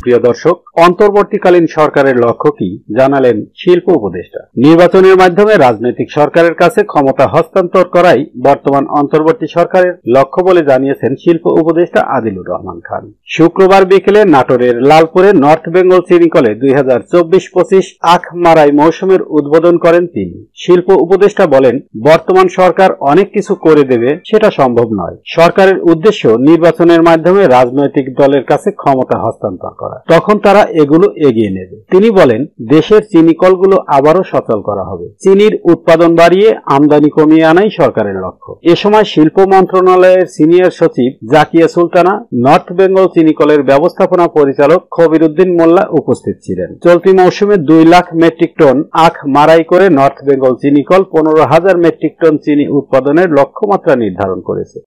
প্রিয় দর্শক, অন্তর্বর্তীকালীন সরকারের লক্ষ্য কি জানালেন শিল্প উপদেষ্টা। নির্বাচনের মাধ্যমে রাজনৈতিক সরকারের কাছে ক্ষমতা হস্তান্তর করাই বর্তমান অন্তর্বর্তী সরকারের লক্ষ্য বলে জানিয়েছেন শিল্প উপদেষ্টা আদিলুর রহমান খান। শুক্রবার বিকেলে নাটোরের লালপুরে নর্থ বেঙ্গল চিনি কলে 2024-25 আখ মারাই মৌসুমের উদ্বোধন করেন তিনি। শিল্প উপদেষ্টা বলেন, বর্তমান সরকার অনেক কিছু করে দেবে সেটা সম্ভব নয়। সরকারের উদ্দেশ্য নির্বাচনের মাধ্যমে রাজনৈতিক দলের কাছে ক্ষমতা হস্তান্তর করা, তখন তারা এগুলো এগিয়ে নেবে। তিনি বলেন, দেশের চিনি কলগুলো আবারও সচল করা হবে। চিনির উৎপাদন বাড়িয়ে আমদানি কমিয়ে আনাই সরকারের লক্ষ্য। এ সময় শিল্প মন্ত্রণালয়ের সিনিয়র সচিব জাকিয়া সুলতানা, নর্থ বেঙ্গল চিনি কলের ব্যবস্থাপনা পরিচালক খবির উদ্দিন মোল্লা উপস্থিত ছিলেন। চলতি মৌসুমে 2 লাখ মেট্রিক টন আখ মারাই করে নর্থ বেঙ্গল চিনি কল 15,000 মেট্রিক টন চিনি উৎপাদনের লক্ষ্যমাত্রা নির্ধারণ করেছে।